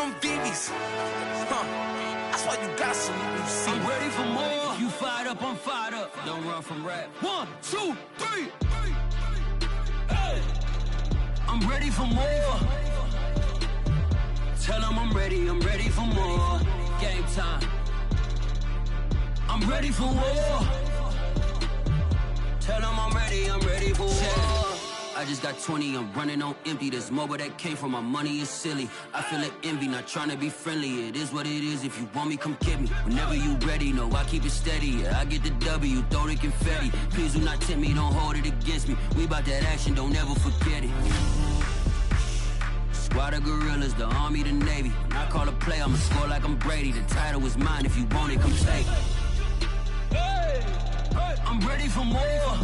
them VVs. That's why you got some new see. I'm ready for more. You fired up, I'm fired up. Don't run from rap. 1, 2, 3. Hey. I'm ready for more. Tell them I'm ready for more. Game time. I'm ready for war. Tell them I'm ready for war. I just got 20, I'm running on empty. This mobile that came from my money is silly. I feel like envy, not trying to be friendly. It is what it is, if you want me, come get me. Whenever you ready, no, I keep it steady. Yeah, I get the W, throw the confetti. Please do not tempt me, don't hold it against me. We about that action, don't ever forget it. Squad of gorillas, the army, the navy. When I call a play, I'ma score like I'm Brady. The title is mine, if you want it, come take it. I'm ready for more.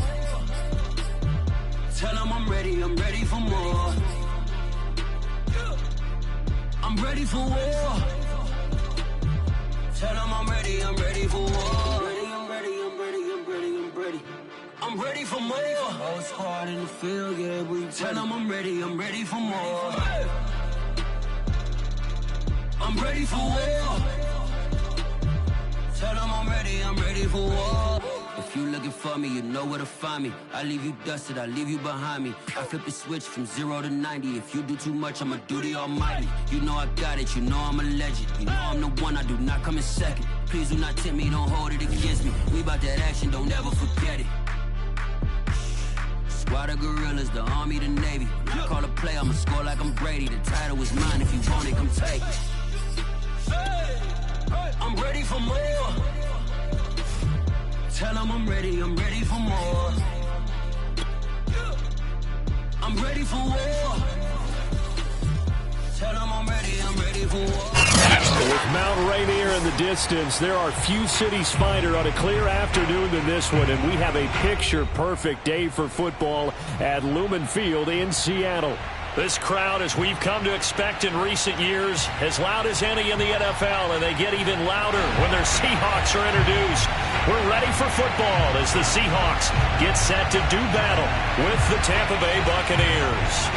Tell them I'm ready for more. I'm ready for war. Tell them I'm ready for war. I'm ready for more. Oh, it's hard in the field, yeah, we tell them I'm ready for more. I'm ready for war. Tell them I'm ready for war. If you looking for me, you know where to find me. I leave you dusted, I leave you behind me. I flip the switch from 0 to 90. If you do too much, I'ma do the almighty. You know I got it, you know I'm a legend. You know I'm the one, I do not come in second. Please do not tempt me, don't hold it against me. We about that action, don't ever forget it. Squad of gorillas, the army, the navy. When I call a play, I'ma score like I'm Brady. The title is mine, if you want it, come take it. I'm ready for more. Tell them I'm ready for more. I'm ready for war. Tell them I'm ready for war. With Mount Rainier in the distance, there are few cities finer on a clear afternoon than this one, and we have a picture-perfect day for football at Lumen Field in Seattle. This crowd, as we've come to expect in recent years, as loud as any in the NFL, and they get even louder when their Seahawks are introduced. We're ready for football as the Seahawks get set to do battle with the Tampa Bay Buccaneers.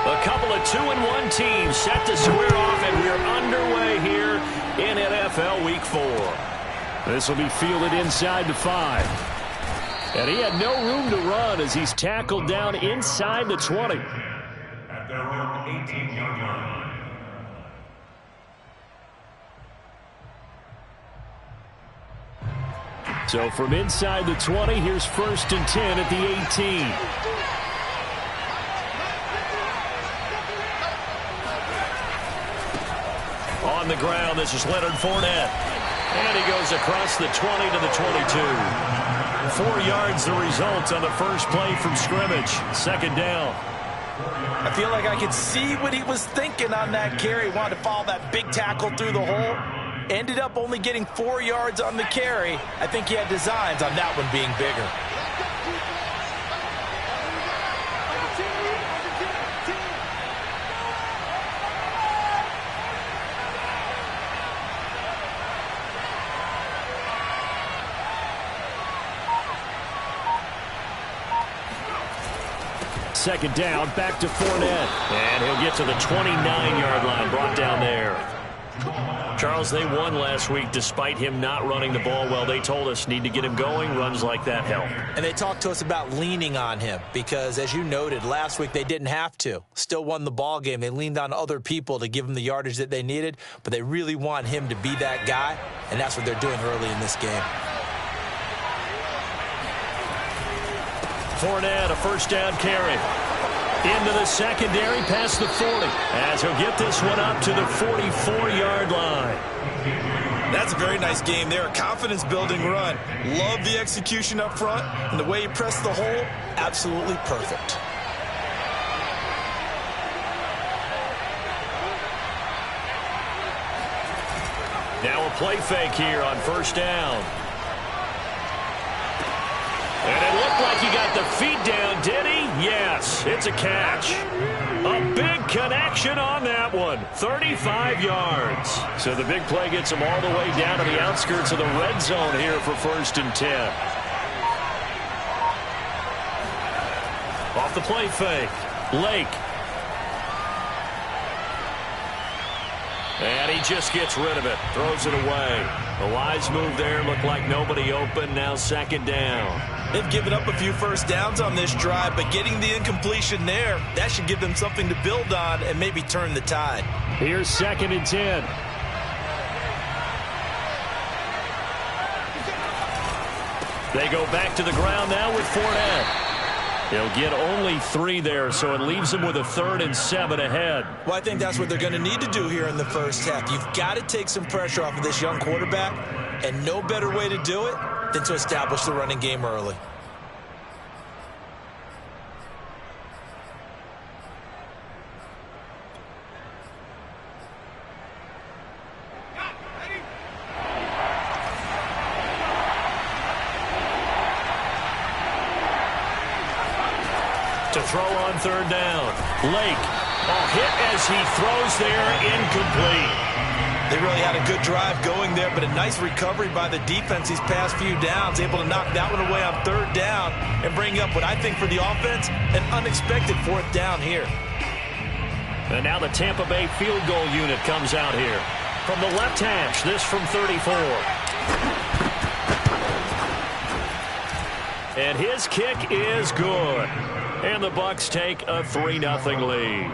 A couple of 2-1 teams set to square off, and we're underway here in NFL Week 4. This will be fielded inside the 5. And he had no room to run as he's tackled down inside the 20. At their own 18-yard line. So from inside the 20, here's 1st and 10 at the 18. On the ground, this is Leonard Fournette. And he goes across the 20 to the 22. 4 yards the result on the first play from scrimmage. 2nd down. I feel like I could see what he was thinking on that carry. Wanted to follow that big tackle through the hole. Ended up only getting 4 yards on the carry. I think he had designs on that one being bigger. Second down, back to Fournette. And he'll get to the 29-yard line, brought down there. Charles, they won last week despite him not running the ball well. They told us need to get him going. Runs like that help. And they talked to us about leaning on him because, as you noted, last week they didn't have to. Still won the ball game. They leaned on other people to give them the yardage that they needed, but they really want him to be that guy, and that's what they're doing early in this game. Fournette, a 1st down carry. Into the secondary, past the 40. As he'll get this one up to the 44-yard line. That's a very nice game there. A confidence-building run. Love the execution up front. And the way he pressed the hole, absolutely perfect. Now a play fake here on 1st down. And it looked like he got the feet down, did he? Yes, it's a catch. A big catch. Connection on that one. 35 yards. So the big play gets them all the way down to the outskirts of the red zone here for 1st and 10. Off the play fake. Lake. And he just gets rid of it. Throws it away. A wise move there. Looked like nobody open. Now 2nd down. They've given up a few first downs on this drive, but getting the incompletion there, that should give them something to build on and maybe turn the tide. Here's 2nd and 10. They go back to the ground now with Fournette. He'll get only 3 there, so it leaves them with a 3rd and 7 ahead. Well, I think that's what they're going to need to do here in the first half. You've got to take some pressure off of this young quarterback, and no better way to do it than to establish the running game early. To throw on 3rd down. Lake. Hit as he throws there. Incomplete. They really had a good drive going there, but a nice recovery by the defense these past few downs, able to knock that one away on 3rd down and bring up what I think for the offense, an unexpected 4th down here. And now the Tampa Bay field goal unit comes out here. From the left hash, this from 34. And his kick is good. And the Bucs take a 3-0 lead.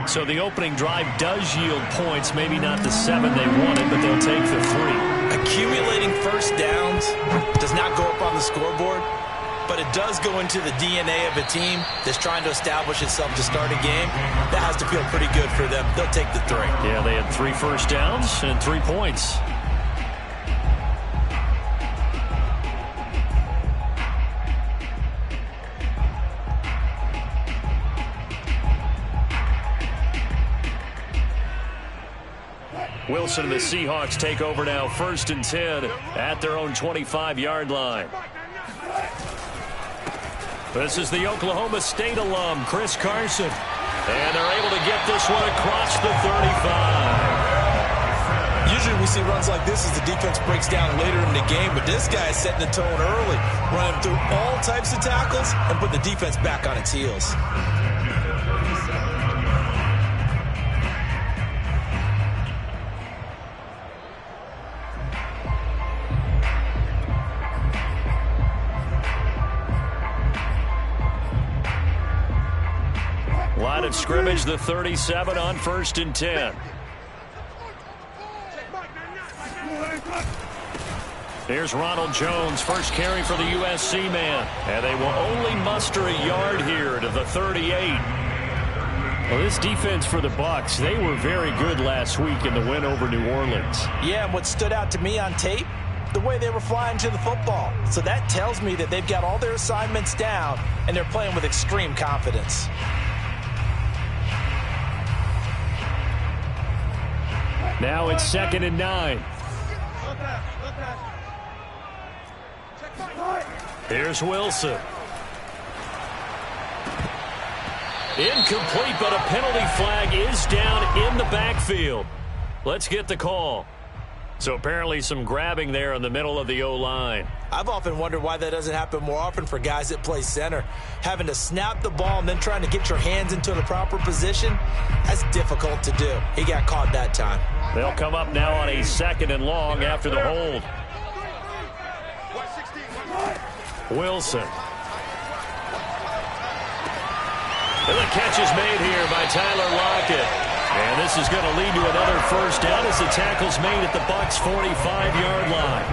So the opening drive does yield points, maybe not the 7 they wanted, but they'll take the 3. Accumulating first downs does not go up on the scoreboard, but it does go into the DNA of a team that's trying to establish itself to start a game. That has to feel pretty good for them. They'll take the 3. Yeah, they had 3 first downs and 3 points. Wilson and the Seahawks take over now, 1st and 10 at their own 25-yard line. This is the Oklahoma State alum, Chris Carson. And they're able to get this one across the 35. Usually we see runs like this as the defense breaks down later in the game, but this guy is setting the tone early, running through all types of tackles and put the defense back on its heels. Line of scrimmage, the 37 on 1st and 10. Here's Ronald Jones, first carry for the USC man. And they will only muster a yard here to the 38. Well, this defense for the Bucs, they were very good last week in the win over New Orleans. Yeah, and what stood out to me on tape, the way they were flying to the football. So that tells me that they've got all their assignments down, and they're playing with extreme confidence. Now it's 2nd and 9. Here's Wilson. Incomplete, but a penalty flag is down in the backfield. Let's get the call. So apparently some grabbing there in the middle of the O-line. I've often wondered why that doesn't happen more often for guys that play center. Having to snap the ball and then trying to get your hands into the proper position, that's difficult to do. He got caught that time. They'll come up now on a 2nd and long after the hold. Wilson. And the catch is made here by Tyler Lockett. And this is going to lead to another first down as the tackle's made at the Bucs' 45-yard line.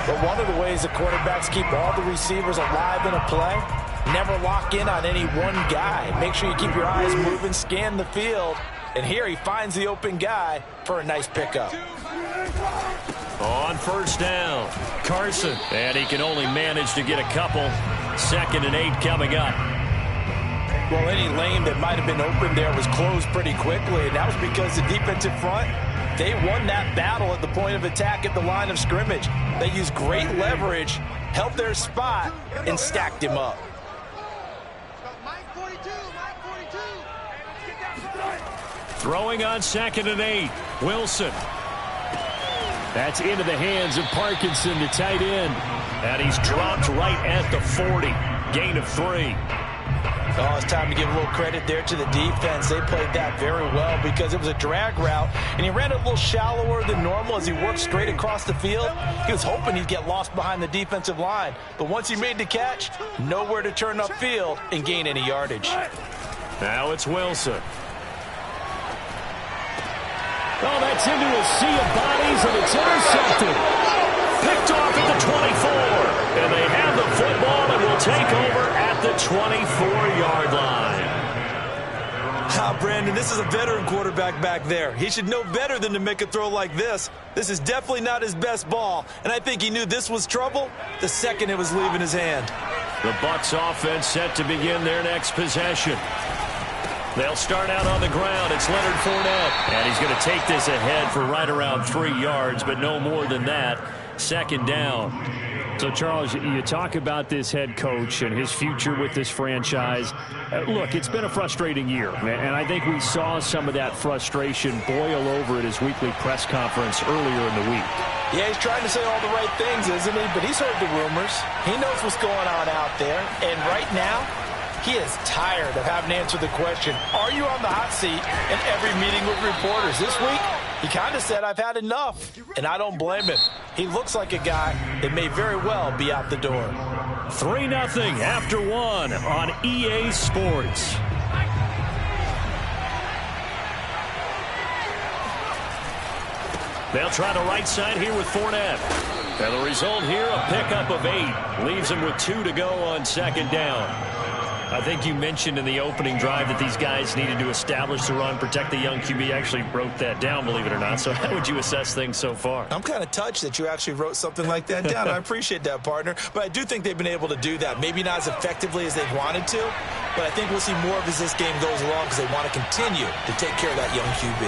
But one of the ways the quarterbacks keep all the receivers alive in a play, never lock in on any one guy. Make sure you keep your eyes moving, scan the field. And here he finds the open guy for a nice pickup. On first down, Carson. And he can only manage to get a couple. 2nd and 8 coming up. Well, any lane that might have been open there was closed pretty quickly, and that was because the defensive front, they won that battle at the point of attack at the line of scrimmage. They used great leverage, helped their spot, and stacked him up. Throwing on 2nd and 8. Wilson. That's into the hands of Parkinson, the tight end. And he's dropped right at the 40. Gain of 3. Oh, it's time to give a little credit there to the defense. They played that very well because it was a drag route, and he ran it a little shallower than normal as he worked straight across the field. He was hoping he'd get lost behind the defensive line, but once he made the catch, nowhere to turn upfield and gain any yardage. Now it's Wilson. Oh, that's into a sea of bodies, and it's intercepted. Picked off at the 24. And they have the football and will take over at the 24-yard line. Brandon, this is a veteran quarterback back there. He should know better than to make a throw like this. This is definitely not his best ball, and I think he knew this was trouble the second it was leaving his hand. The Bucs offense set to begin their next possession. They'll start out on the ground. It's Leonard Fournette. And he's going to take this ahead for right around 3 yards, but no more than that. 2nd down. So, Charles, you talk about this head coach and his future with this franchise. Look, it's been a frustrating year, and I think we saw some of that frustration boil over at his weekly press conference earlier in the week. Yeah, he's trying to say all the right things, isn't he? But he's heard the rumors. He knows what's going on out there. And right now, he is tired of having to answer the question, are you on the hot seat in every meeting with reporters? This week, he kind of said, I've had enough, and I don't blame him. He looks like a guy that may very well be out the door. 3-0 after 1 on EA Sports. They'll try the right side here with Fournette. And the result here, a pickup of 8. Leaves him with 2 to go on 2nd down. I think you mentioned in the opening drive that these guys needed to establish the run, protect the young QB. Actually wrote that down, believe it or not. So how would you assess things so far? I'm kind of touched that you actually wrote something like that down. I appreciate that, partner. But I do think they've been able to do that. Maybe not as effectively as they've wanted to, but I think we'll see more of as this game goes along because they want to continue to take care of that young QB.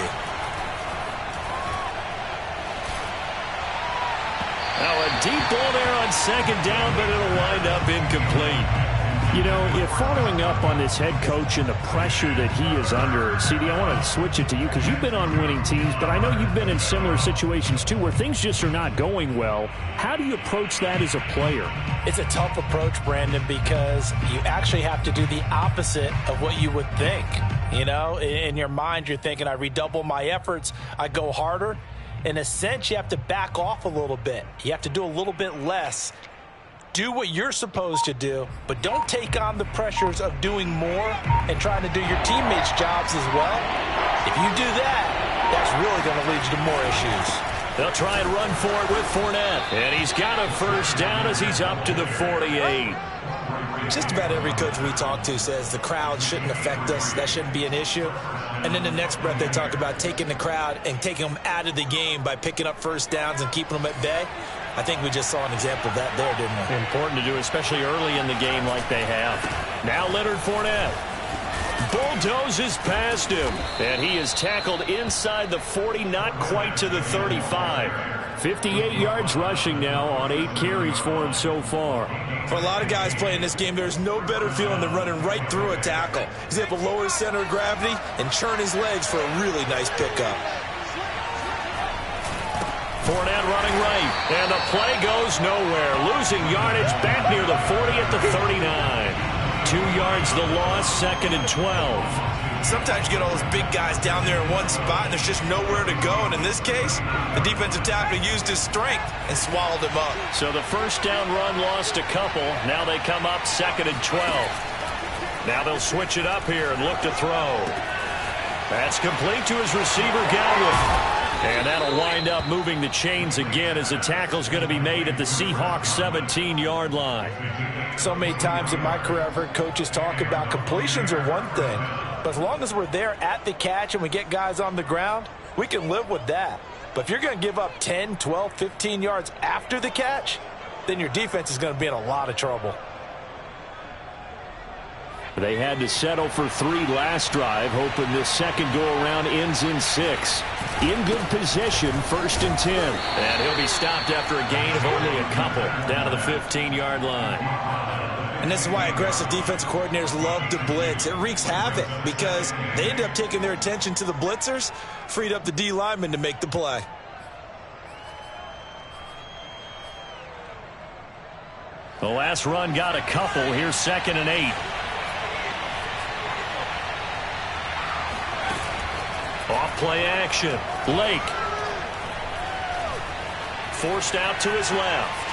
Now a deep ball there on 2nd down, but it'll wind up incomplete. You know, if following up on this head coach and the pressure that he is under, CD, I want to switch it to you because you've been on winning teams, but I know you've been in similar situations too where things just are not going well. How do you approach that as a player? It's a tough approach, Brandon, because you actually have to do the opposite of what you would think. You know, in your mind, you're thinking, I redouble my efforts, I go harder. In a sense, you have to back off a little bit. You have to do a little bit less. Do what you're supposed to do, but don't take on the pressures of doing more and trying to do your teammates' jobs as well. If you do that, that's really going to lead you to more issues. They'll try and run for it with Fournette. And he's got a 1st down as he's up to the 48. Just about every coach we talk to says the crowd shouldn't affect us. That shouldn't be an issue. And then the next breath they talk about taking the crowd and taking them out of the game by picking up 1st downs and keeping them at bay. I think we just saw an example of that there, didn't we? Important to do, especially early in the game like they have. Now Leonard Fournette bulldozes past him, and he is tackled inside the 40, not quite to the 35. 58 yards rushing now on 8 carries for him so far. For a lot of guys playing this game, there's no better feeling than running right through a tackle. He's able to lower his center of gravity and churn his legs for a really nice pickup. Fournette running right, and the play goes nowhere. Losing yardage back near the 40 at the 39. 2 yards the loss, 2nd and 12. Sometimes you get all those big guys down there in one spot, and there's just nowhere to go. And in this case, the defensive tackle used his strength and swallowed him up. So the 1st down run lost a couple. Now they come up 2nd and 12. Now they'll switch it up here and look to throw. That's complete to his receiver, Gallup. And that'll wind up moving the chains again as the tackle's going to be made at the Seahawks 17-yard line. So many times in my career I've heard coaches talk about completions are one thing, but as long as we're there at the catch and we get guys on the ground, we can live with that. But if you're going to give up 10, 12, 15 yards after the catch, then your defense is going to be in a lot of trouble. They had to settle for 3 last drive, hoping this second go-around ends in 6. In good position, 1st and 10. And he'll be stopped after a gain of only a couple, down to the 15-yard line. And this is why aggressive defensive coordinators love to blitz. It wreaks havoc because they end up taking their attention to the blitzers, freed up the D lineman to make the play. The last run got a couple. Here's 2nd and 8. Off play action. Lake. Forced out to his left.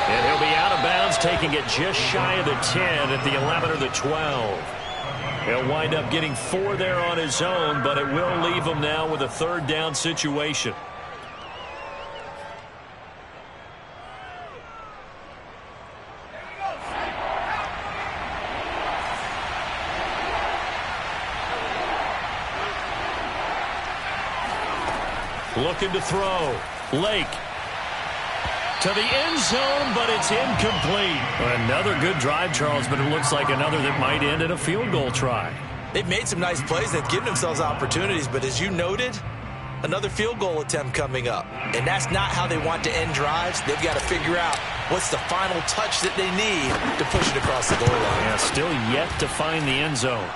And he'll be out of bounds, taking it just shy of the 10 at the 11 or the 12. He'll wind up getting 4 there on his own, but it will leave him now with a 3rd down situation. Looking to throw. Lake. To the end zone, but it's incomplete. Another good drive, Charles, but it looks like another that might end in a field goal try. They've made some nice plays. They've given themselves opportunities, but as you noted, another field goal attempt coming up. And that's not how they want to end drives. They've got to figure out what's the final touch that they need to push it across the goal line. Yeah, still yet to find the end zone.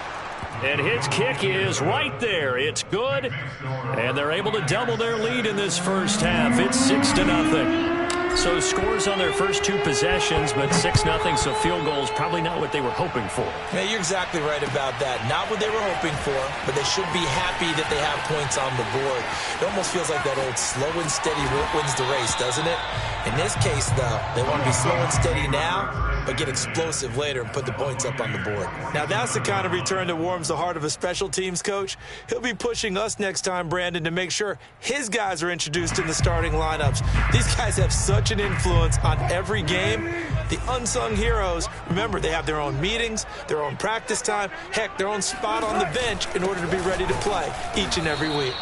And his kick is right there. It's good. And they're able to double their lead in this first half. It's 6-0. So scores on their first 2 possessions, but 6-0, so field goals probably not what they were hoping for. Yeah, you're exactly right about that. Not what they were hoping for, but they should be happy that they have points on the board. It almost feels like that old slow and steady wins the race, doesn't it? In this case, though, they want to be slow and steady now, but get explosive later and put the points up on the board. Now, that's the kind of return that warms the heart of a special teams coach. He'll be pushing us next time, Brandon, to make sure his guys are introduced in the starting lineups. These guys have such an influence on every game. The unsung heroes, remember, they have their own meetings, their own practice time, heck, their own spot on the bench in order to be ready to play each and every week.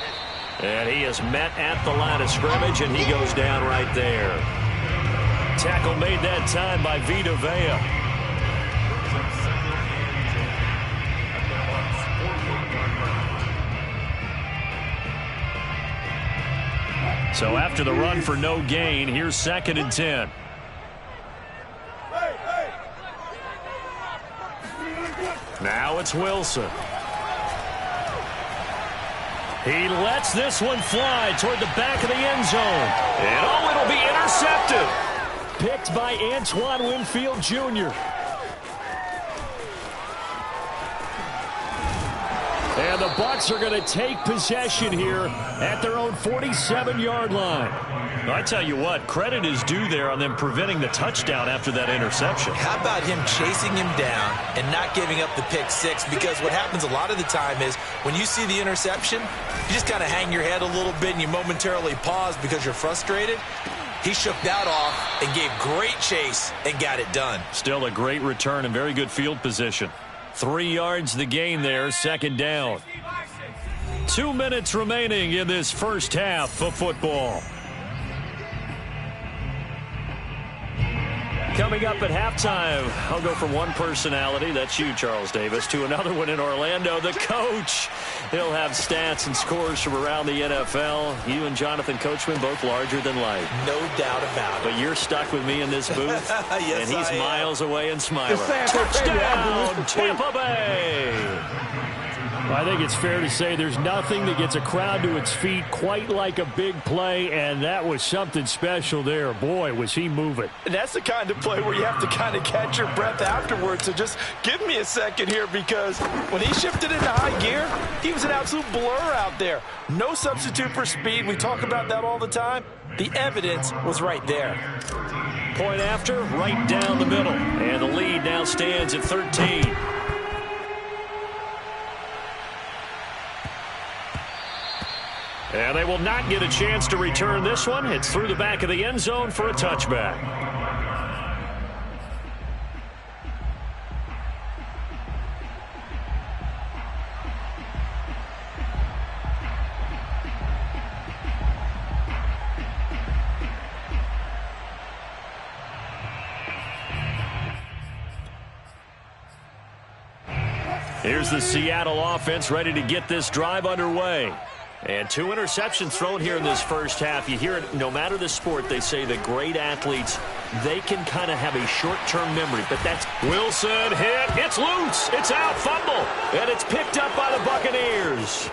And he is met at the line of scrimmage, and he goes down right there. Tackle made that time by Vita Vea. So after the run for no gain, here's 2nd and 10. Now it's Wilson. He lets this one fly toward the back of the end zone. And oh, it'll be intercepted. Picked by Antoine Winfield Jr. And the Bucs are going to take possession here at their own 47-yard line. I tell you what, credit is due there on them preventing the touchdown after that interception. How about him chasing him down and not giving up the pick 6? Because what happens a lot of the time is when you see the interception, you just kind of hang your head a little bit and you momentarily pause because you're frustrated. He shook that off and gave great chase and got it done. Still a great return and very good field position. 3 yards the gain there, 2nd down. 2 minutes remaining in this first half of football. Coming up at halftime, I'll go from one personality, that's you, Charles Davis, to another one in Orlando, the coach. He'll have stats and scores from around the NFL. You and Jonathan Coachman, both larger than life. No doubt about it. But you're stuck with me in this booth, yes, and he's miles away and smiling. Touchdown, Tampa Bay! I think it's fair to say there's nothing that gets a crowd to its feet quite like a big play, and that was something special there. Boy, was he moving. And that's the kind of play where you have to kind of catch your breath afterwards. So just give me a second here, because when he shifted into high gear, he was an absolute blur out there. No substitute for speed. We talk about that all the time. The evidence was right there. Point after, right down the middle. And the lead now stands at 13. And they will not get a chance to return this one. It's through the back of the end zone for a touchback. Here's the Seattle offense ready to get this drive underway. And 2 interceptions thrown here in this first half. You hear it no matter the sport, they say the great athletes they can kind of have a short-term memory. But that's Wilson hit. It's loose. It's out. Fumble. And it's picked up by the Buccaneers.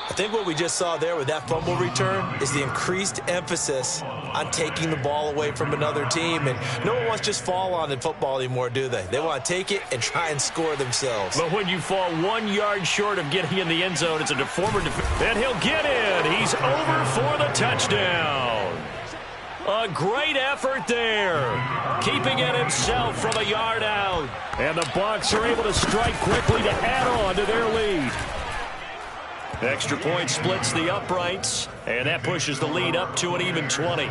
I think what we just saw there with that fumble return is the increased emphasis on taking the ball away from another team. And no one wants to just fall on in football anymore, do they? They want to take it and try and score themselves. But when you fall 1 yard short of getting in the end zone, it's a former defense. And he'll get in. He's over for the touchdown. A great effort there. Keeping it himself from a yard out. And the Bucs are able to strike quickly to add on to their lead. Extra point splits the uprights, and that pushes the lead up to an even 20.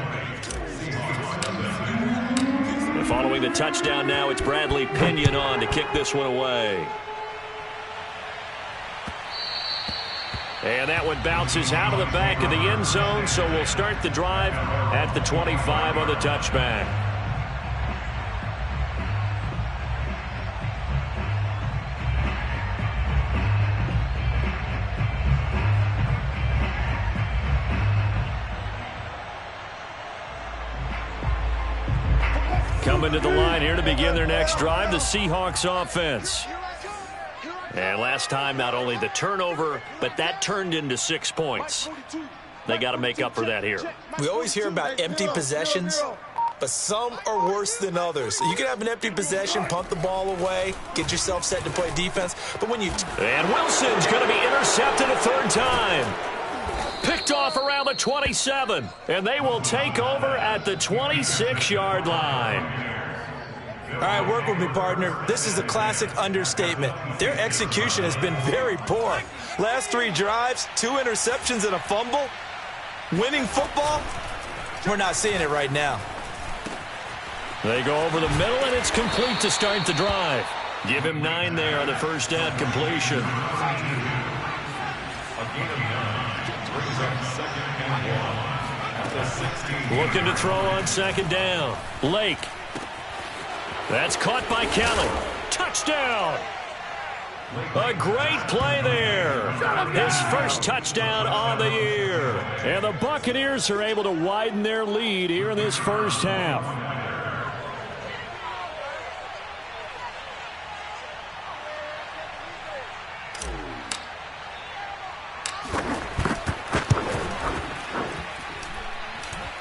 And following the touchdown now, it's Bradley Pinion on to kick this one away. And that one bounces out of the back of the end zone, so we'll start the drive at the 25 on the touchback. Coming to the line here to begin their next drive, the Seahawks offense. And last time, not only the turnover, but that turned into 6 points. They got to make up for that here. We always hear about empty possessions, but some are worse than others. So you can have an empty possession, punt the ball away, get yourself set to play defense. But when you... And Wilson's going to be intercepted a third time. Picked off around the 27, and they will take over at the 26-yard line. All right, work with me, partner. This is a classic understatement. Their execution has been very poor. Last 3 drives, 2 interceptions and a fumble. Winning football? We're not seeing it right now. They go over the middle, and it's complete to start the drive. Give him 9 there on the first down completion. Looking to throw on second down. Blake. That's caught by Kelly. Touchdown. A great play there. His first touchdown on the year. And the Buccaneers are able to widen their lead here in this first half.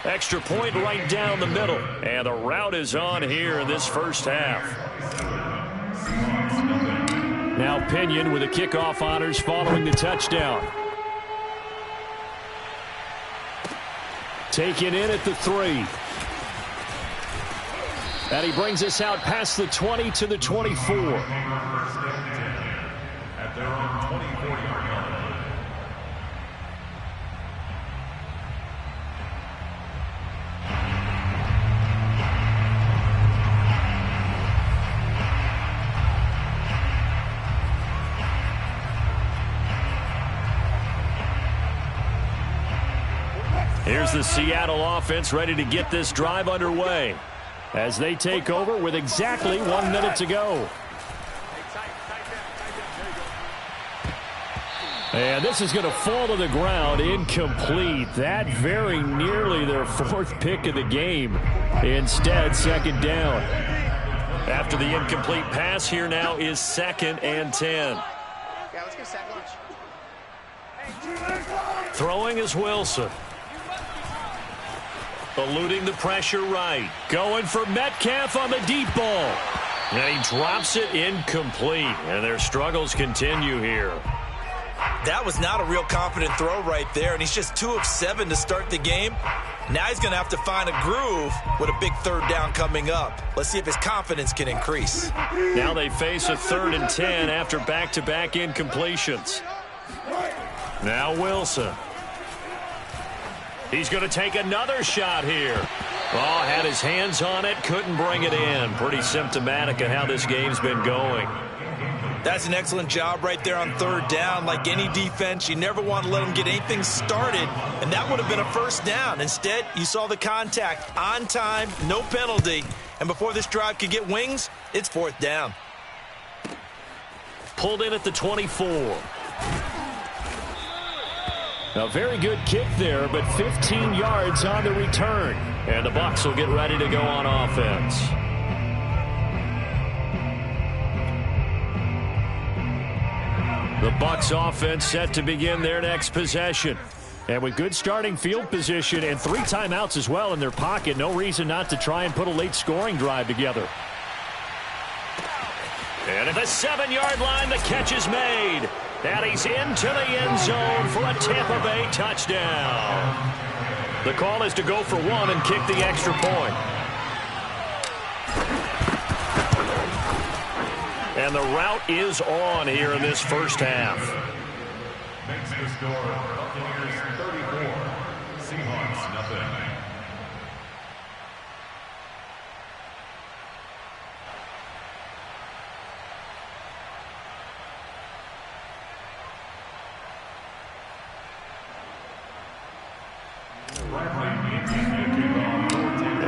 Extra point right down the middle. And the route is on here in this first half. Now Pinion with the kickoff honors following the touchdown. Taken in at the 3. And he brings us out past the 20 to the 24. At their own 24-yard line. Here's the Seattle offense ready to get this drive underway as they take over with exactly 1 minute to go. And this is going to fall to the ground, incomplete. That very nearly their 4th pick of the game. Instead, second down. After the incomplete pass, here now is 2nd and 10. Yeah, let's get sack lunch. Throwing is Wilson. Eluding the pressure right. Going for Metcalf on the deep ball. And he drops it incomplete. And their struggles continue here. That was not a real confident throw right there, and he's just 2 of 7 to start the game. Now he's going to have to find a groove with a big 3rd down coming up. Let's see if his confidence can increase. Now they face a 3rd and 10 after back-to-back incompletions. Now Wilson. He's going to take another shot here. Oh, had his hands on it, couldn't bring it in. Pretty symptomatic of how this game's been going. That's an excellent job right there on 3rd down. Like any defense, you never want to let them get anything started, and that would have been a 1st down. Instead, you saw the contact on time, no penalty, and before this drive could get wings, it's 4th down. Pulled in at the 24. A very good kick there, but 15 yards on the return. And the Bucs will get ready to go on offense. The Bucs offense set to begin their next possession. And with good starting field position and 3 timeouts as well in their pocket, no reason not to try and put a late scoring drive together. And at the 7-yard line, the catch is made. And he's into the end zone for a Tampa Bay touchdown. The call is to go for 1 and kick the extra point. And the route is on here in this first half. Makes the score Buccaneers 34, Seahawks nothing.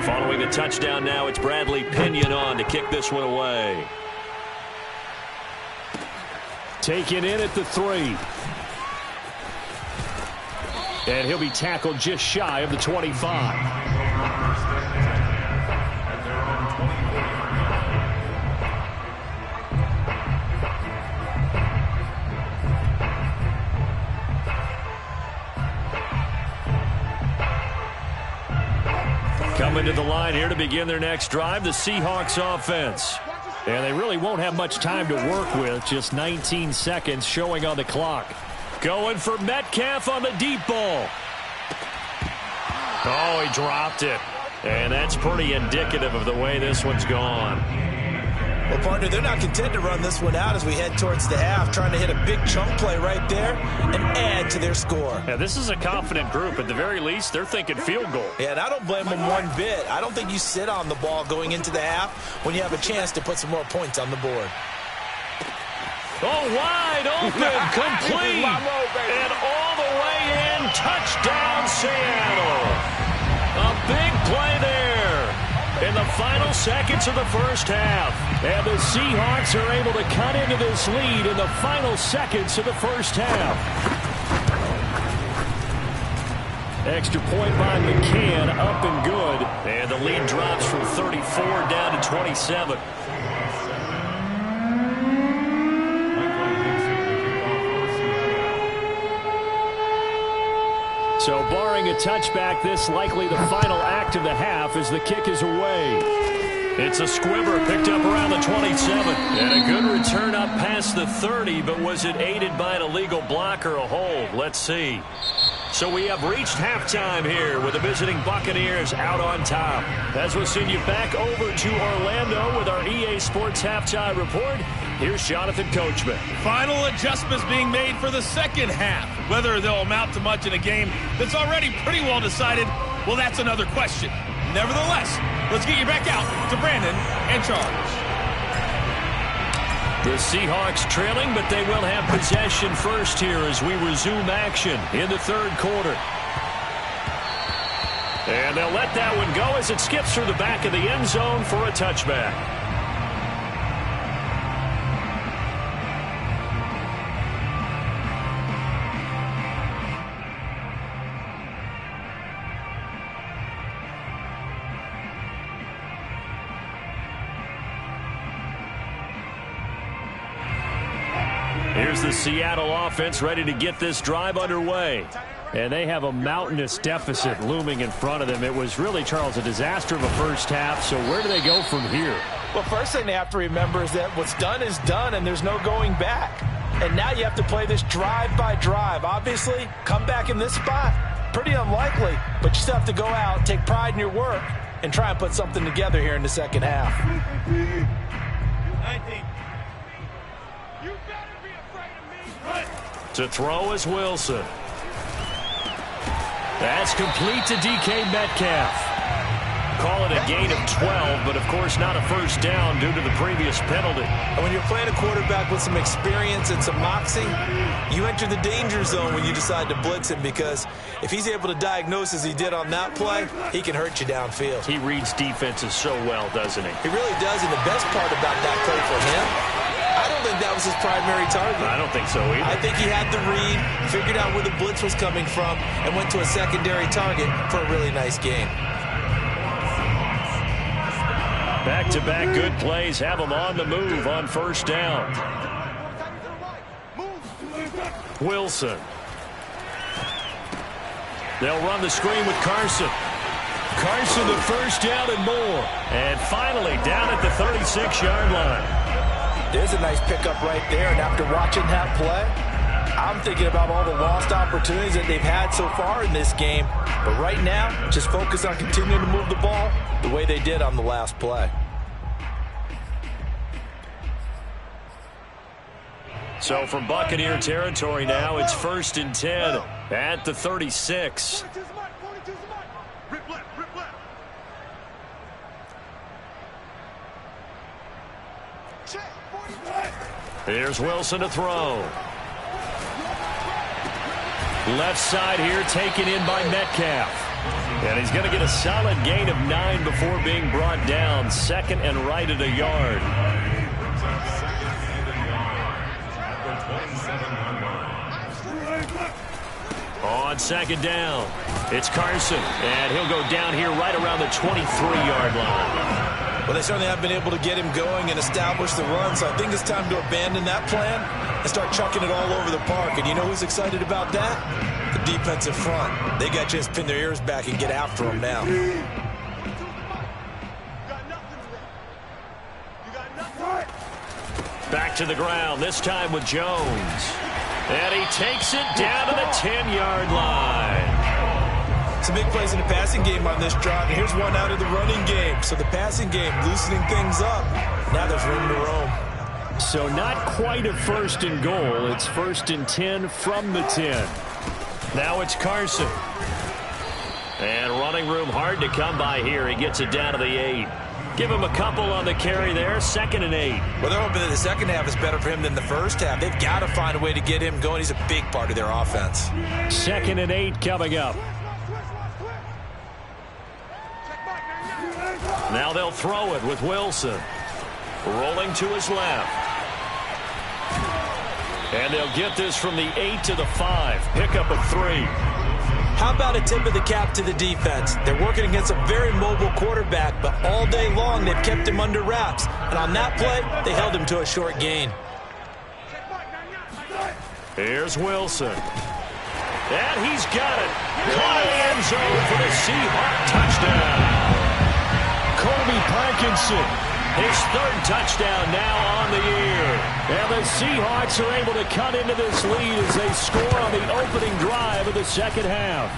Following a touchdown now, it's Bradley Pinion on to kick this one away. Taken in at the 3. And he'll be tackled just shy of the 25. Coming to the line here to begin their next drive, the Seahawks offense. And they really won't have much time to work with, just 19 seconds showing on the clock. Going for Metcalf on the deep ball. Oh, he dropped it. And that's pretty indicative of the way this one's gone. Well, partner, they're not content to run this one out as we head towards the half, trying to hit a big chunk play right there and add to their score. Yeah, this is a confident group. At the very least, they're thinking field goal. Yeah, and I don't blame them one bit. I don't think you sit on the ball going into the half when you have a chance to put some more points on the board. Oh, wide open, complete, and all the way in, touchdown Seattle. A big play there in the final seconds of the first half. And the Seahawks are able to cut into this lead in the final seconds of the first half. Extra point by McCann, up and good. And the lead drops from 34 down to 27. So barring a touchback, this likely the final act of the half as the kick is away. It's a squibber picked up around the 27. And a good return up past the 30, but was it aided by an illegal block or a hold? Let's see. So we have reached halftime here with the visiting Buccaneers out on top. As we'll send you back over to Orlando with our EA Sports Halftime Report, here's Jonathan Coachman. Final adjustments being made for the second half. Whether they'll amount to much in a game that's already pretty well decided, well, that's another question. Nevertheless, let's get you back out to Brandon and Charles. The Seahawks trailing, but they will have possession first here as we resume action in the third quarter. And they'll let that one go as it skips through the back of the end zone for a touchback. Here's the Seattle offense ready to get this drive underway. And they have a mountainous deficit looming in front of them. It was really, Charles, a disaster of a first half. So where do they go from here? Well, first thing they have to remember is that what's done is done and there's no going back. And now you have to play this drive by drive. Obviously, come back in this spot, pretty unlikely. But you still have to go out, take pride in your work, and try and put something together here in the second half. 19. To throw is Wilson. That's complete to DK Metcalf. Call it a gain of 12, but of course not a first down due to the previous penalty. And when you're playing a quarterback with some experience and some moxie, you enter the danger zone when you decide to blitz him, because if he's able to diagnose as he did on that play, he can hurt you downfield. He reads defenses so well, doesn't he? He really does, and the best part about that play for him, I don't think that was was his primary target. I don't think so either. I think he had the read, figured out where the blitz was coming from, and went to a secondary target for a really nice gain. Back-to-back good plays have them on the move on first down. Wilson. They'll run the screen with Carson. Carson the first down and more. And finally down at the 36-yard line. There's a nice pickup right there, and after watching that play, I'm thinking about all the lost opportunities that they've had so far in this game. But right now, just focus on continuing to move the ball the way they did on the last play. So from Buccaneer territory now, it's 1st and 10 at the 36. Here's Wilson to throw. Left side here taken in by Metcalf. And he's going to get a solid gain of 9 before being brought down. 2nd and right at a yard. On 2nd down, it's Carson. And he'll go down here right around the 23-yard line. Well, they certainly have been able to get him going and establish the run, so I think it's time to abandon that plan and start chucking it all over the park. And you know who's excited about that? The defensive front. They got to just pin their ears back and get after him now. Back to the ground, this time with Jones. And he takes it down to the 10-yard line. Some big plays in the passing game on this drive, and here's one out of the running game. So the passing game loosening things up. Now there's room to roam. So not quite a 1st and goal. It's 1st and 10 from the 10. Now it's Carson. And running room hard to come by here. He gets it down to the 8. Give him a couple on the carry there. 2nd and 8. Well, they're hoping that the second half is better for him than the first half. They've got to find a way to get him going. He's a big part of their offense. 2nd and 8 coming up. Now they'll throw it with Wilson. Rolling to his left. And they'll get this from the 8 to the 5. Pickup of 3. How about a tip of the cap to the defense? They're working against a very mobile quarterback, but all day long they've kept him under wraps. And on that play, they held him to a short gain. Here's Wilson. And he's got it. Caught in the end zone for the Seahawk touchdown. Colby Parkinson, his 3rd touchdown now on the year. And the Seahawks are able to cut into this lead as they score on the opening drive of the 2nd half.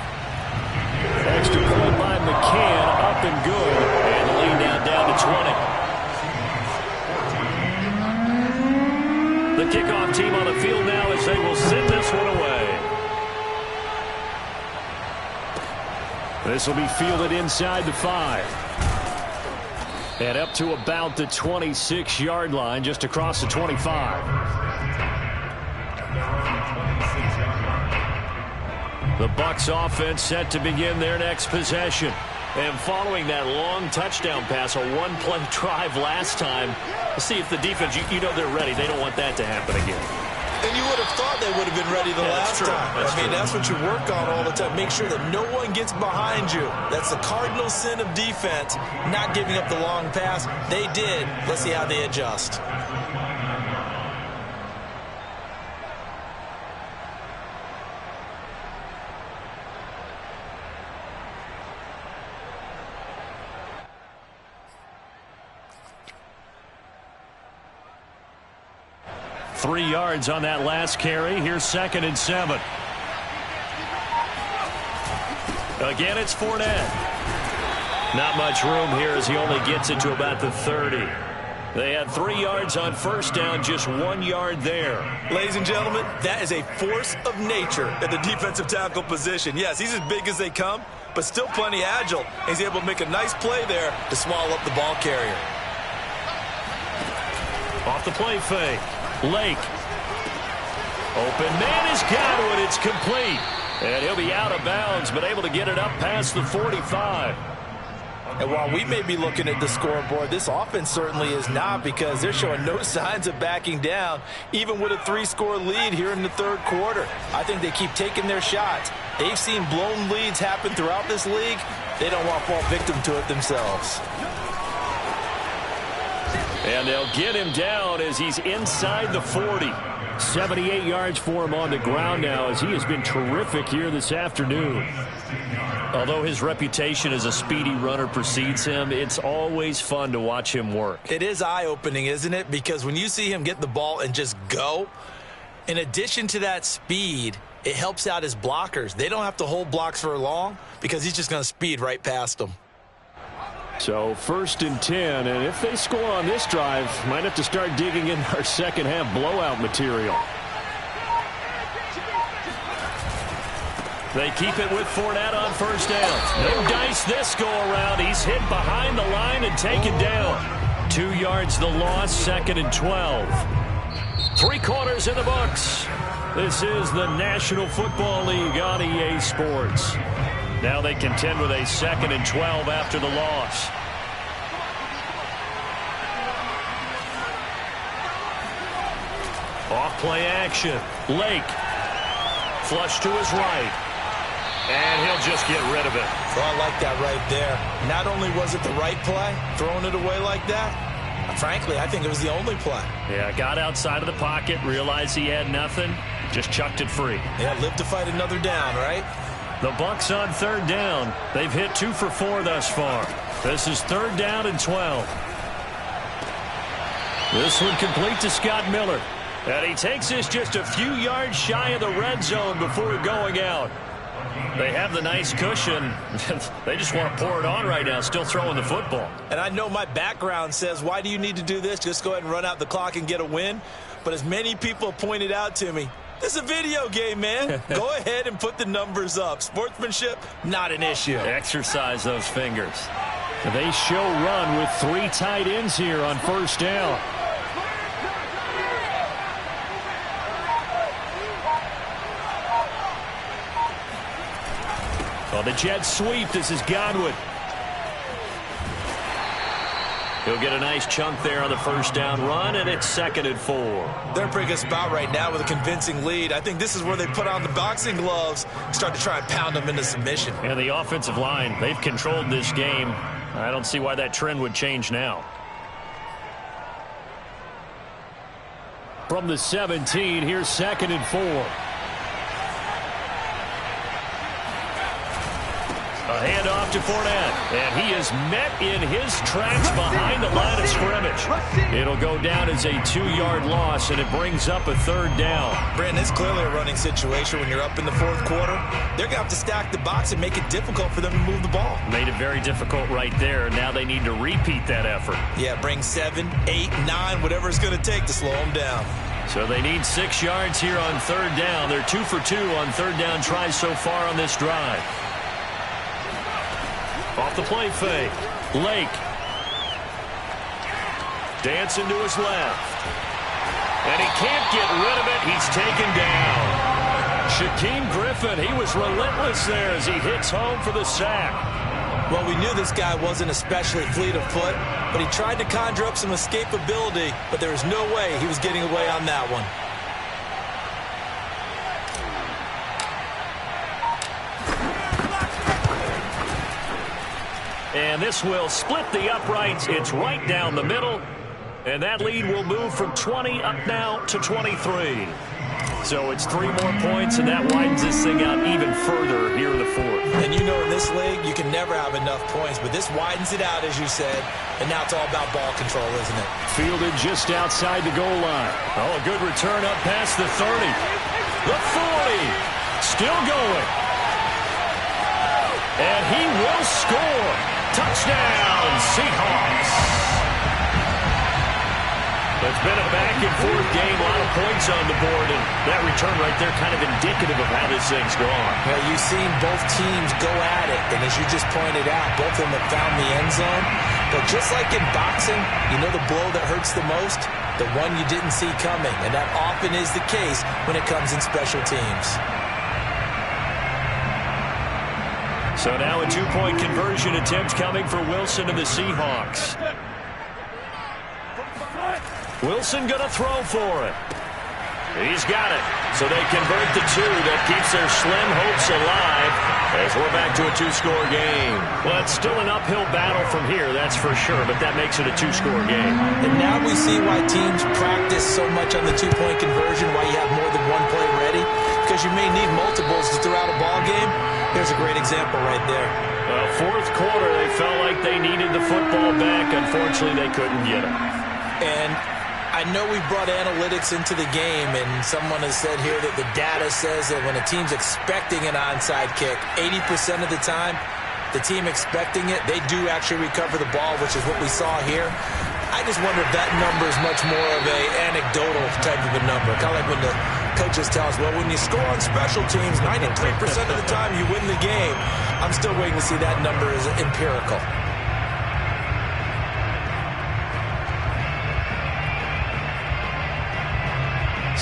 Extra point by McCann, up and good. And the lead now down to 20. The kickoff team on the field now as they will send this one away. This will be fielded inside the 5. And up to about the 26-yard line, just across the 25. The Bucs offense set to begin their next possession. And following that long touchdown pass, a one-play drive last time, let's see if the defense, you know they're ready. They don't want that to happen again. And you would have thought they would have been ready the last time. I mean, that's what you work on all the time. Make sure that no one gets behind you. That's the cardinal sin of defense, not giving up the long pass. They did. Let's see how they adjust. Three yards on that last carry. Here's 2nd and 7. Again, it's Fournette. Not much room here as he only gets it to about the 30. They had 3 yards on first down, just 1 yard there. Ladies and gentlemen, that is a force of nature at the defensive tackle position. Yes, he's as big as they come, but still plenty agile. He's able to make a nice play there to swallow up the ball carrier. Off the play fake. Lake. Open man has got it. It's complete. And he'll be out of bounds, but able to get it up past the 45. And while we may be looking at the scoreboard, this offense certainly is not, because they're showing no signs of backing down, even with a 3-score lead here in the third quarter. I think they keep taking their shots. They've seen blown leads happen throughout this league. They don't want to fall victim to it themselves. And they'll get him down as he's inside the 40. 78 yards for him on the ground now, as he has been terrific here this afternoon. Although his reputation as a speedy runner precedes him, it's always fun to watch him work. It is eye-opening, isn't it? Because when you see him get the ball and just go, in addition to that speed, it helps out his blockers. They don't have to hold blocks for long because he's just going to speed right past them. So 1st and 10, and if they score on this drive, might have to start digging in our second half blowout material. They keep it with Fournette on 1st down. No dice this go around. He's hit behind the line and taken down. 2 yards the loss, 2nd and 12. 3 quarters in the books. This is the National Football League on EA Sports. Now they contend with a 2nd and 12 after the loss. Off play action. Lake. Flush to his right. And he'll just get rid of it. Well, I like that right there. Not only was it the right play, throwing it away like that, frankly, I think it was the only play. Yeah, got outside of the pocket, realized he had nothing, just chucked it free. Yeah, live to fight another down, right? The Bucs on 3rd down. They've hit 2 for 4 thus far. This is 3rd down and 12. This one complete to Scott Miller. And he takes this just a few yards shy of the red zone before going out. They have the nice cushion. They just want to pour it on right now, still throwing the football. And I know my background says, why do you need to do this? Just go ahead and run out the clock and get a win. But as many people have pointed out to me, this is a video game, man. Go ahead and put the numbers up. Sportsmanship, not an issue. Exercise those fingers. They show run with 3 tight ends here on 1st down. Oh, the jet sweep. This is Godwin. He'll get a nice chunk there on the 1st down run, and it's 2nd and 4. They're in a pretty good spot right now with a convincing lead. I think this is where they put on the boxing gloves and start to try and pound them into submission. And the offensive line, they've controlled this game. I don't see why that trend would change now. From the 17, here's 2nd and 4. A handoff to Fournette, and he is met in his tracks behind the line of scrimmage. It'll go down as a 2-yard loss, and it brings up a 3rd down. Brandon, it's clearly a running situation when you're up in the 4th quarter. They're going to have to stack the box and make it difficult for them to move the ball. Made it very difficult right there. Now they need to repeat that effort. Yeah, bring 7, 8, 9, whatever it's going to take to slow them down. So they need 6 yards here on 3rd down. They're 2 for 2 on 3rd down tries so far on this drive. Off the play fake. Lake. Dancing to his left. And he can't get rid of it. He's taken down. Shaquem Griffin, he was relentless there as he hits home for the sack. Well, we knew this guy wasn't especially fleet of foot, but he tried to conjure up some escapability, but there was no way he was getting away on that one. And this will split the uprights. It's right down the middle. And that lead will move from 20 up now to 23. So it's 3 more points, and that widens this thing out even further here in the 4th. And you know in this league, you can never have enough points, but this widens it out, as you said, and now it's all about ball control, isn't it? Fielded just outside the goal line. Oh, a good return up past the 30. The 40. Still going. And he will score. Touchdown, Seahawks. It's been a back-and-forth game, a lot of points on the board, and that return right there kind of indicative of how this thing's gone. Well, you've seen both teams go at it, and as you just pointed out, both of them have found the end zone. But just like in boxing, you know the blow that hurts the most? The one you didn't see coming, and that often is the case when it comes in special teams. So now a two-point conversion attempt coming for Wilson and the Seahawks. Wilson going to throw for it. He's got it. So they convert the two. That keeps their slim hopes alive as we're back to a two-score game. Well, it's still an uphill battle from here, that's for sure, but that makes it a two-score game. And now we see why teams practice so much on the two-point conversion, why you have more than one play ready, because you may need multiples to throw out a ball game. Here's a great example right there. Well, fourth quarter, they felt like they needed the football back. Unfortunately, they couldn't get it. And I know we brought analytics into the game, and someone has said here that the data says that when a team's expecting an onside kick, 80% of the time, the team expecting it, they do actually recover the ball, which is what we saw here. I just wonder if that number is much more of a anecdotal type of a number. Kind of like when the coaches tell us, well, when you score on special teams, 93% of the time you win the game. I'm still waiting to see that number as empirical.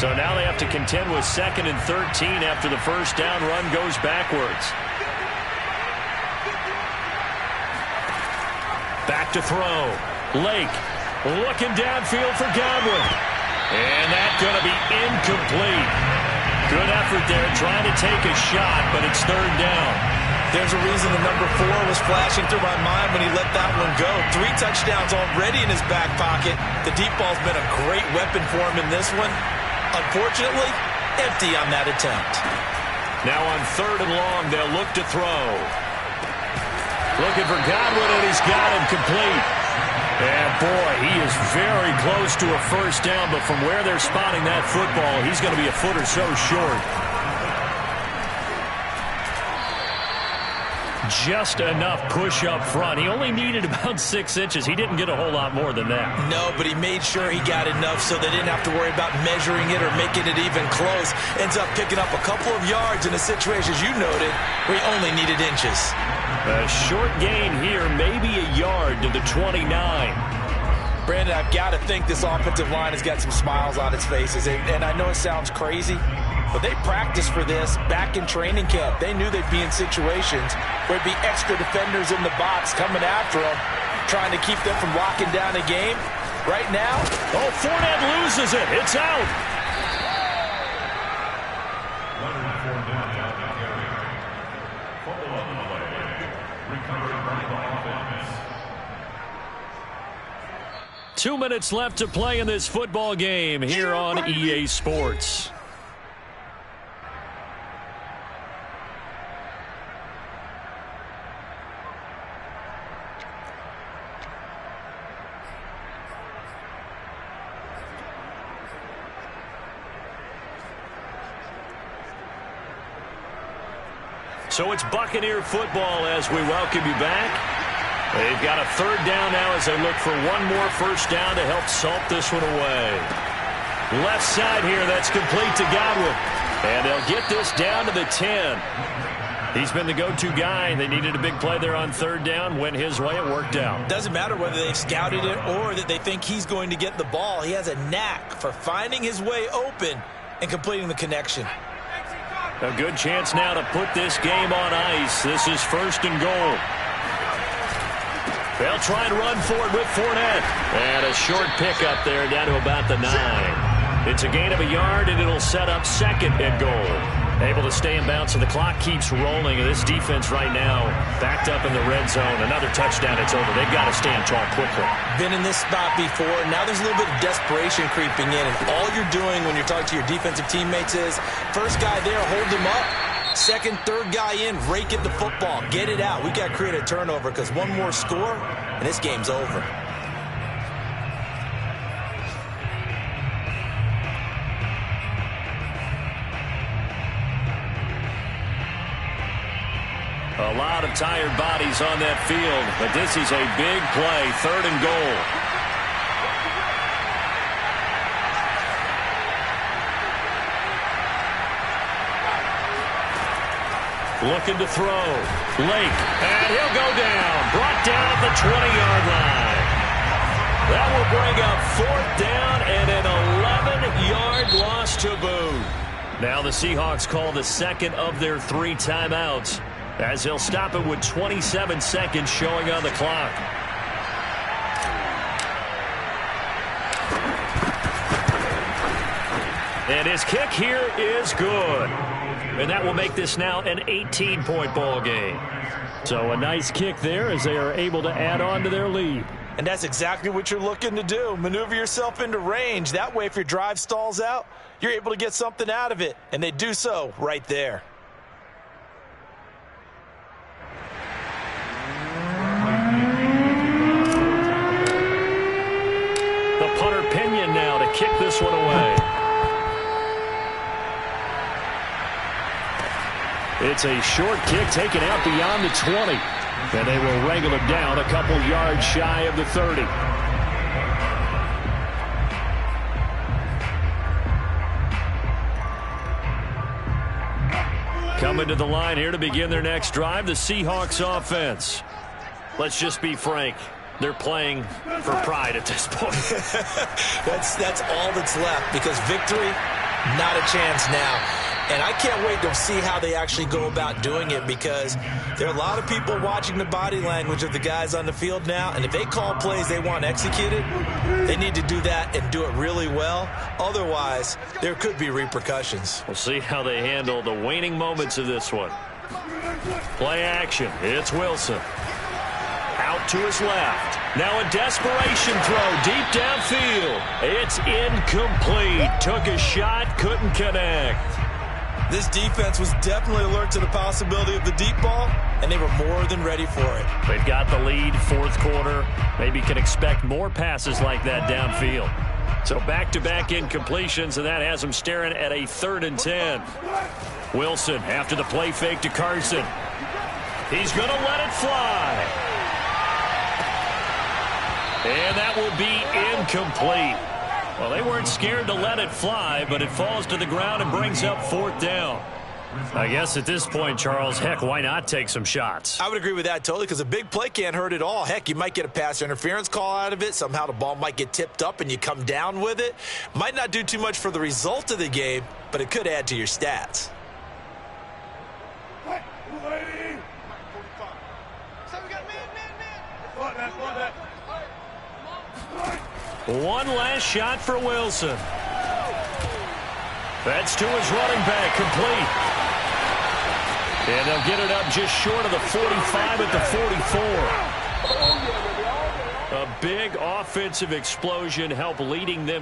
So now they have to contend with 2nd and 13 after the first down run goes backwards. Back to throw. Lake looking downfield for Godwin. And that's going to be incomplete. Good effort there trying to take a shot, but it's third down. There's a reason the number 4 was flashing through my mind when he let that one go. 3 touchdowns already in his back pocket. The deep ball's been a great weapon for him in this one. Unfortunately, empty on that attempt. Now on 3rd and long, they'll look to throw. Looking for Godwin, and he's got him complete. And boy, he is very close to a first down, but from where they're spotting that football, he's going to be a foot or so short. Just enough push up front. He only needed about 6 inches. He didn't get a whole lot more than that. No, but he made sure he got enough so they didn't have to worry about measuring it or making it even close. Ends up picking up a couple of yards in a situation, as you noted, where he only needed inches. A short gain here, maybe a yard to the 29. Brandon, I've got to think this offensive line has got some smiles on its faces. And I know it sounds crazy, but they practiced for this back in training camp. They knew they'd be in situations where there'd be extra defenders in the box coming after them, trying to keep them from locking down a game. Right now, Fournette loses it. It's out. Two minutes left to play in this football game here on EA Sports. So it's Buccaneer football as we welcome you back. They've got a 3rd down now as they look for one more first down to help salt this one away. Left side here, that's complete to Godwin. And they'll get this down to the 10. He's been the go-to guy. They needed a big play there on 3rd down. Went his way, it worked out. Doesn't matter whether they've scouted it or that they think he's going to get the ball. He has a knack for finding his way open and completing the connection. A good chance now to put this game on ice. This is 1st and goal. They'll try and run for it with Fournette. And a short pickup there down to about the 9. It's a gain of a yard, and it'll set up 2nd and goal. Able to stay in bounds, and the clock keeps rolling. And this defense right now backed up in the red zone. Another touchdown, it's over. They've got to stand tall quickly. Been in this spot before. Now there's a little bit of desperation creeping in. And all you're doing when you're talking to your defensive teammates is, first guy there, hold him up. 2nd, 3rd guy in, rake at the football. Get it out. We got to create a turnover because one more score, and this game's over. A lot of tired bodies on that field, but this is a big play, 3rd and goal. Looking to throw. Lake, and he'll go down. Brought down at the 20-yard line. That will bring up 4th down and an 11-yard loss to boot. Now the Seahawks call the 2nd of their 3 timeouts as he'll stop it with 27 seconds showing on the clock. And his kick here is good. And that will make this now an 18-point ball game. So a nice kick there as they are able to add on to their lead. And that's exactly what you're looking to do. Maneuver yourself into range. That way, if your drive stalls out, you're able to get something out of it. And they do so right there. The punter Pinion now to kick this one away. It's a short kick taken out beyond the 20. And they will wrangle him down a couple yards shy of the 30. Coming to the line here to begin their next drive, the Seahawks offense. Let's just be frank. They're playing for pride at this point. That's all that's left, because victory, not a chance now. And I can't wait to see how they actually go about doing it, because there are a lot of people watching the body language of the guys on the field now, and if they call plays they want executed, they need to do that and do it really well. Otherwise, there could be repercussions. We'll see how they handle the waning moments of this one. Play action. It's Wilson. Out to his left. Now a desperation throw deep downfield. It's incomplete. Took a shot, couldn't connect. This defense was definitely alert to the possibility of the deep ball, and they were more than ready for it. They've got the lead, fourth quarter. Maybe can expect more passes like that downfield. So back-to-back incompletions, and that has them staring at a 3rd and 10. Wilson after the play fake to Carson. He's going to let it fly. And that will be incomplete. Well, they weren't scared to let it fly, but it falls to the ground and brings up 4th down. I guess at this point, Charles, heck, why not take some shots? I would agree with that totally, because a big play can't hurt at all. Heck, you might get a pass interference call out of it. Somehow the ball might get tipped up and you come down with it. Might not do too much for the result of the game, but it could add to your stats. One last shot for Wilson. That's to his running back, complete. And they'll get it up just short of the 45 at the 44. A big offensive explosion helped leading them